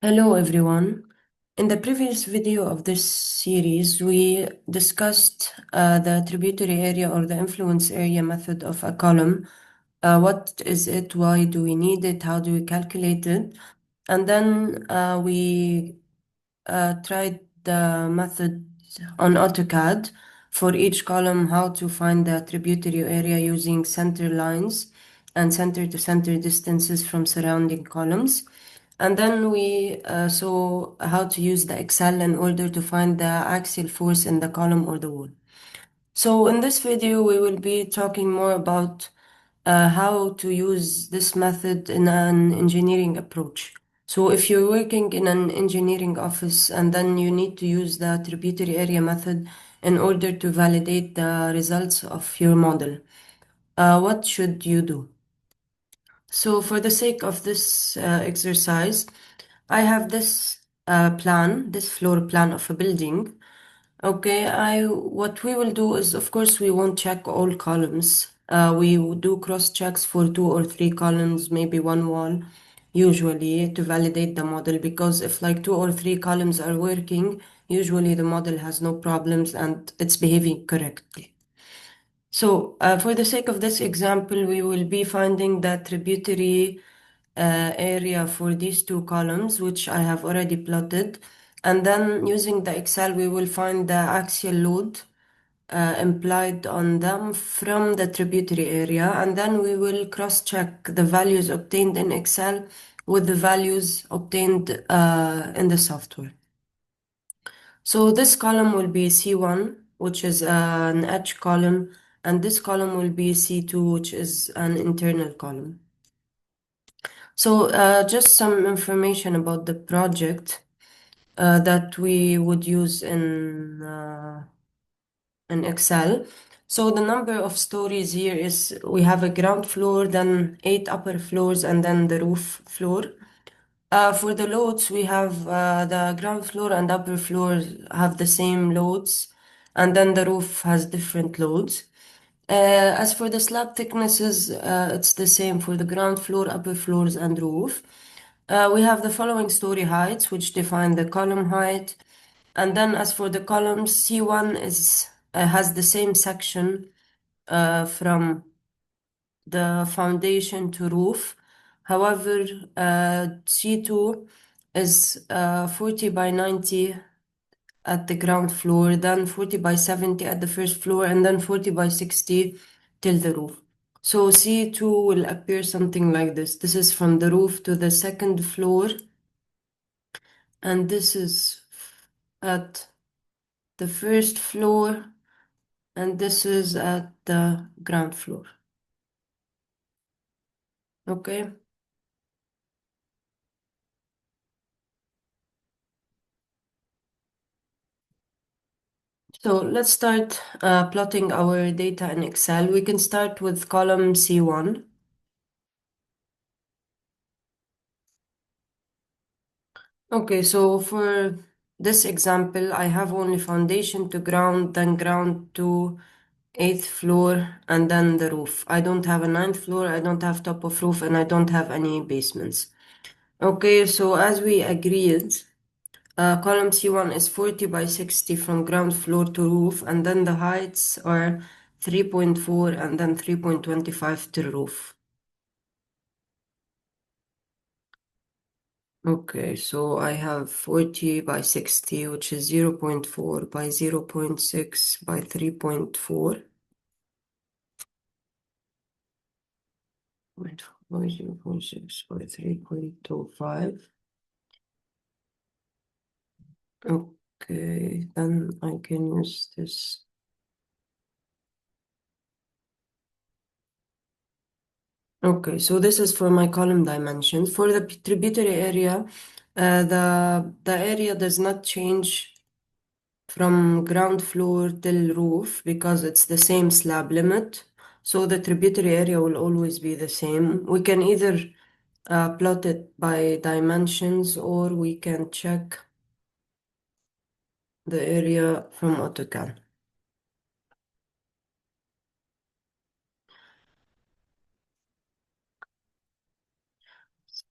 Hello everyone. In the previous video of this series, we discussed the tributary area or the influence area method of a column. What is it? Why do we need it? How do we calculate it? And then we tried the method on AutoCAD for each column, how to find the tributary area using center lines and center to center distances from surrounding columns. And then we saw how to use the Excel in order to find the axial force in the column or the wall. So in this video, we will be talking more about how to use this method in an engineering approach. So if you're working in an engineering office and then you need to use the tributary area method in order to validate the results of your model, what should you do? So for the sake of this exercise, I have this this floor plan of a building. Okay, what we will do is, of course, we won't check all columns. We will do cross checks for two or three columns, maybe one wall, usually to validate the model. Because if like two or three columns are working, usually the model has no problems and it's behaving correctly. So, for the sake of this example, we will be finding the tributary area for these two columns, which I have already plotted. And then using the Excel, we will find the axial load implied on them from the tributary area. And then we will cross-check the values obtained in Excel with the values obtained in the software. So this column will be C1, which is an edge column, and this column will be C2, which is an internal column. So just some information about the project that we would use in Excel. So the number of stories here is we have a ground floor, then 8 upper floors, and then the roof floor. For the loads, we have the ground floor and upper floor have the same loads, and then the roof has different loads. As for the slab thicknesses, it's the same for the ground floor, upper floors, and roof. We have the following story heights, which define the column height. And then as for the columns, C1 has the same section from the foundation to roof. However, C2 is 40 by 90 at the ground floor, then 40 by 70 at the first floor, and then 40 by 60 till the roof. So C2 will appear something like this. This is from the roof to the second floor, and this is at the first floor, and this is at the ground floor. Okay. So let's start plotting our data in Excel. We can start with column C1. Okay, so for this example, I have only foundation to ground, then ground to eighth floor, and then the roof. I don't have a ninth floor, I don't have top of roof, and I don't have any basements. Okay, so as we agreed, column C1 is 40 by 60 from ground floor to roof, and then the heights are 3.4 and then 3.25 to roof. Okay, so I have 40 by 60, which is 0.4 by 0.6 by 3.4. 0.6 by 3.25. Okay, then I can use this. Okay, so this is for my column dimensions. For the tributary area, the area does not change from ground floor till roof because it's the same slab limit. So the tributary area will always be the same. We can either plot it by dimensions or we can check the area from AutoCAD.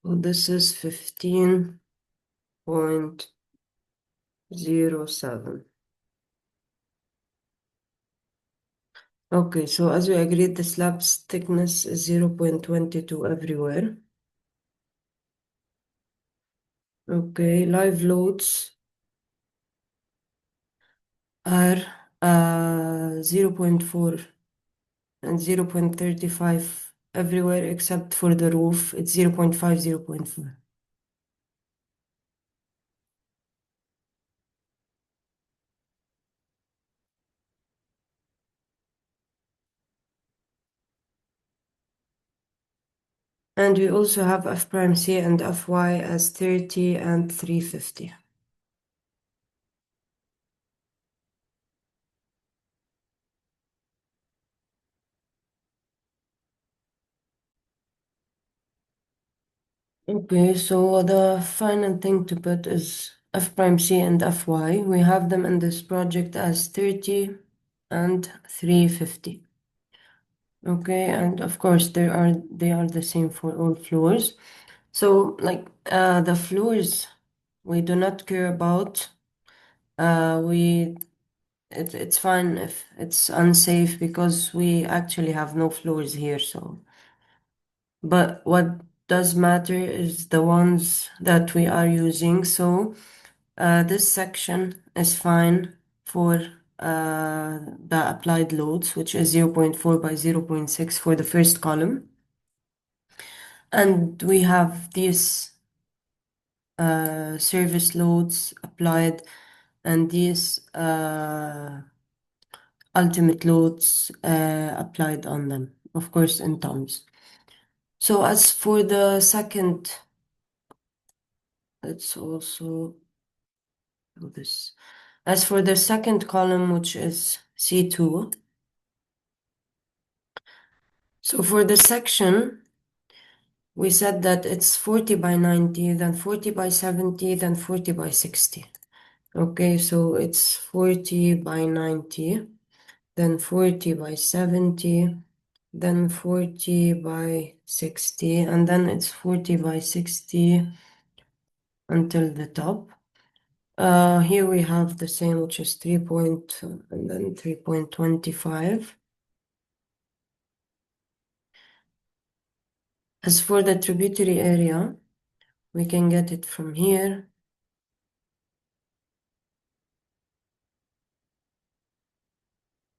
So this is 15. 0.07. Okay, so as we agreed, the slab's thickness is 0.22 everywhere. Okay, live loads are 0.4 and 0.35 everywhere except for the roof. It's 0.5, 0.4. And we also have F prime C and Fy as 30 and 350. Okay, so the final thing to put is F prime C and Fy. We have them in this project as 30 and 350. Okay, and of course they are the same for all floors. So like the floors we do not care about. It's fine if it's unsafe because we actually have no floors here, so but what does matter is the ones that we are using. So this section is fine for the applied loads, which is 0.4 by 0.6 for the first column. And we have these service loads applied and these ultimate loads applied on them, of course, in tons. So as for the second, let's also do this. As for the second column, which is C2, so for the section, we said that it's 40 by 90, then 40 by 70, then 40 by 60. Okay, so it's 40 by 90, then 40 by 70, then 40 by 60, and then it's 40 by 60 until the top. Here we have the same, which is 3 point, and then 3.25. As for the tributary area, we can get it from here,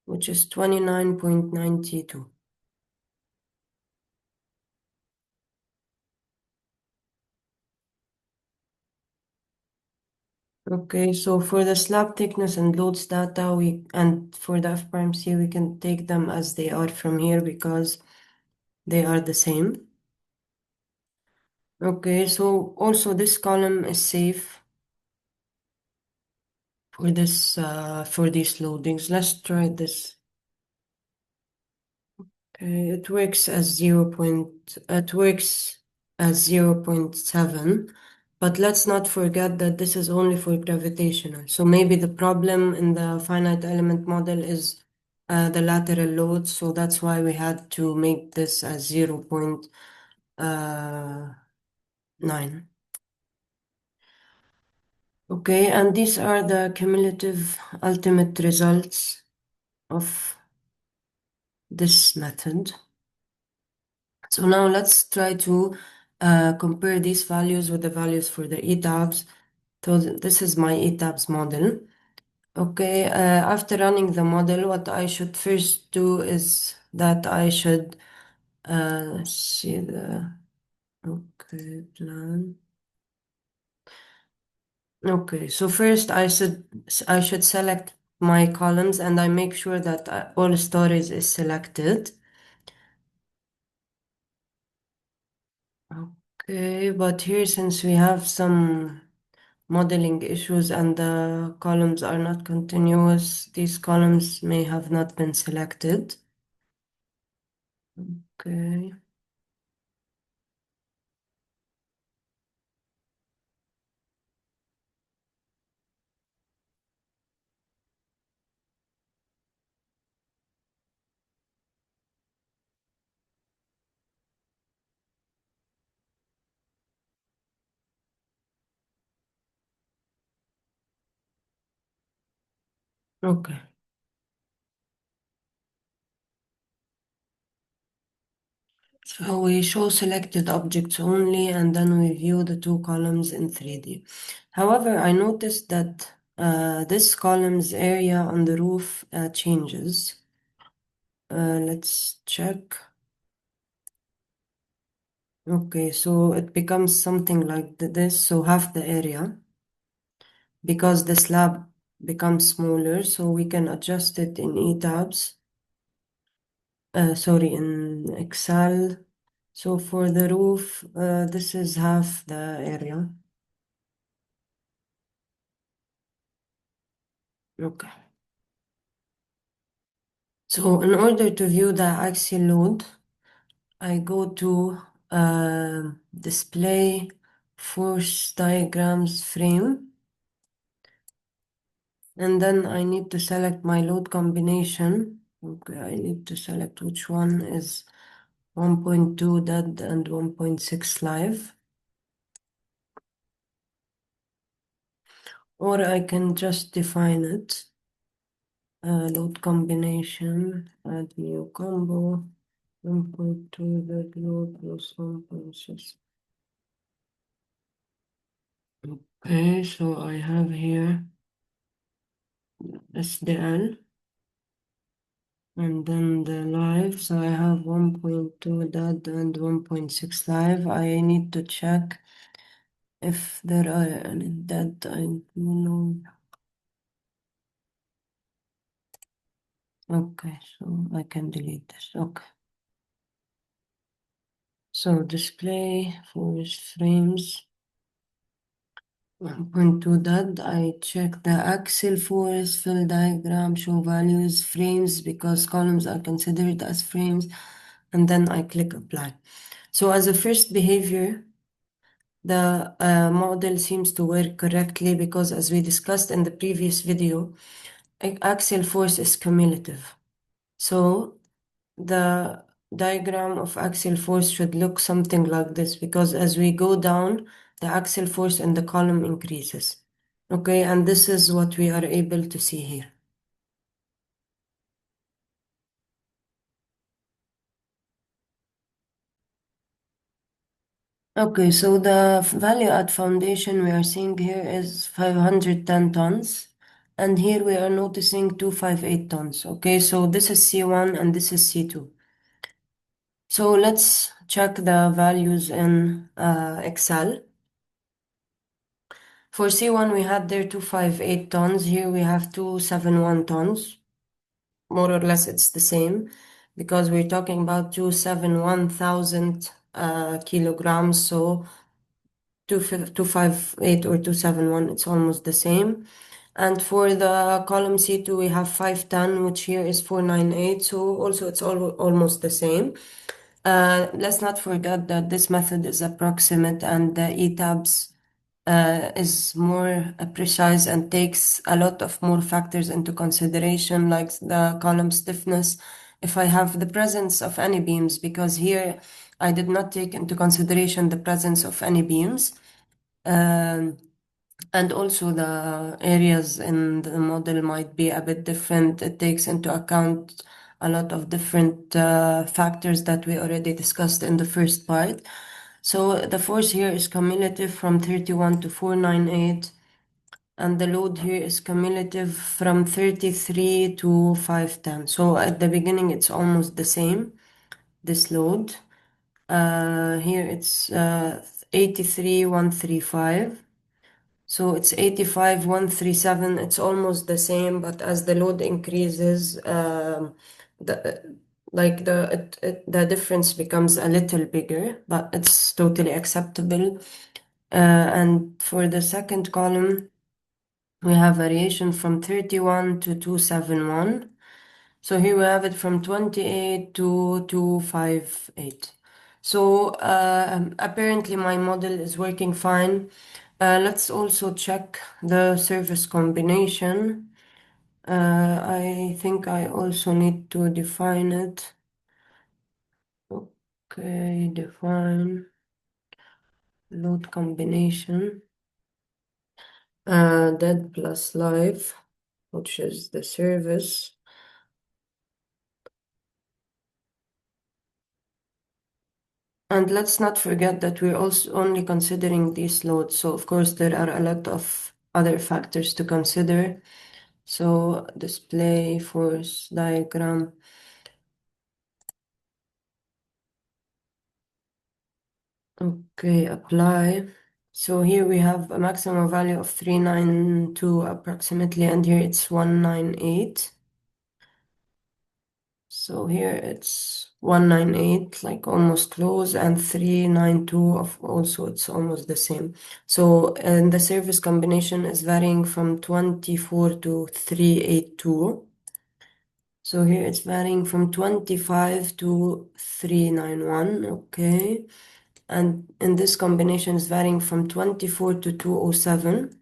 which is 29.92. Okay, so for the slab thickness and loads data, and for the F prime C, we can take them as they are from here because they are the same. Okay, so also this column is safe for this for these loadings. Let's try this. Okay, it works as 0.7, but let's not forget that this is only for gravitational. So maybe the problem in the finite element model is the lateral load, so that's why we had to make this as 0.9. Okay, and these are the cumulative ultimate results of this method. So now let's try to compare these values with the values for the ETABS. So this is my ETABS model. Okay, after running the model, what I should first do is that I should see the plan. Okay, so first I should select my columns and I make sure that all storage is selected. Okay, but here since we have some modeling issues and the columns are not continuous, these columns may have not been selected. Okay. Okay. So we show selected objects only, and then we view the two columns in 3D. However, I noticed that this column's area on the roof changes. Let's check. Okay, so it becomes something like this, so half the area, because the slab becomes smaller, so we can adjust it in ETABS, sorry, in Excel. So for the roof, this is half the area. Okay. So in order to view the axial load, I go to display force diagrams frame, and then I need to select my load combination. Okay, I need to select which one is 1.2 dead and 1.6 live. Or I can just define it. Load combination, add new combo, 1.2 dead load plus 1.6. Okay, so I have here SDL and then the live. So I have 1.2 dead and 1.6 live. I need to check if there are any dead. Okay, so I can delete this. Okay. So display force frames. 1.2 that I check the axial force fill diagram, show values, frames, because columns are considered as frames, and then I click apply. So as a first behavior, the model seems to work correctly because as we discussed in the previous video, axial force is cumulative. So the diagram of axial force should look something like this because as we go down, the axial force in the column increases. Okay, and this is what we are able to see here. Okay, so the value at foundation we are seeing here is 510 tons. And here we are noticing 258 tons. Okay, so this is C1 and this is C2. So let's check the values in Excel. For C1, we had there 258 tons. Here we have 271 tons. More or less, it's the same because we're talking about 271,000 kilograms. So 258 or 271, it's almost the same. And for the column C2, we have 510, which here is 498. So also it's almost the same. Let's not forget that this method is approximate and the ETABS is more precise and takes a lot of more factors into consideration, like the column stiffness, if I have the presence of any beams, because here I did not take into consideration the presence of any beams. Um, and also the areas in the model might be a bit different. It takes into account a lot of different factors that we already discussed in the first part. So the force here is cumulative from 31 to 498, and the load here is cumulative from 33 to 510. So at the beginning, it's almost the same, this load. Here it's 83,135. So it's 85,137. It's almost the same, but as the load increases, the the difference becomes a little bigger, but it's totally acceptable. And for the second column, we have variation from 31 to 271. So here we have it from 28 to 258. So apparently my model is working fine. Let's also check the surface combination. I think I also need to define it. Okay, define load combination. Dead plus live. which is the service. And let's not forget that we're also only considering these loads. So of course there are a lot of other factors to consider. So display force diagram. Okay, apply. So here we have a maximum value of 392 approximately, and here it's 198. So here it's 198, like almost close, and 392 of also it's almost the same. So and the service combination is varying from 24 to 382. So here it's varying from 25 to 391, okay. And in this combination is varying from 24 to 207.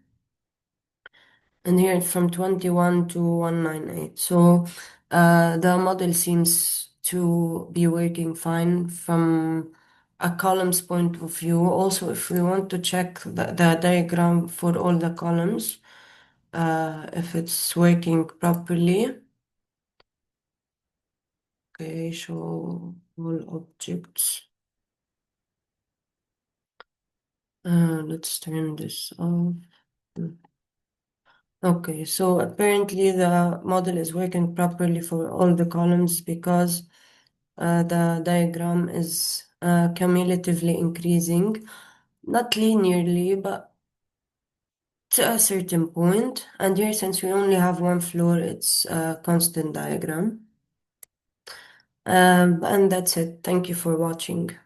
And here it's from 21 to 198. So the model seems to be working fine from a columns point of view. Also, if we want to check the diagram for all the columns, if it's working properly. Okay, show all objects. Let's turn this off. Okay, so apparently the model is working properly for all the columns because the diagram is cumulatively increasing, not linearly, but to a certain point. And here, since we only have one floor, it's a constant diagram. And that's it. Thank you for watching.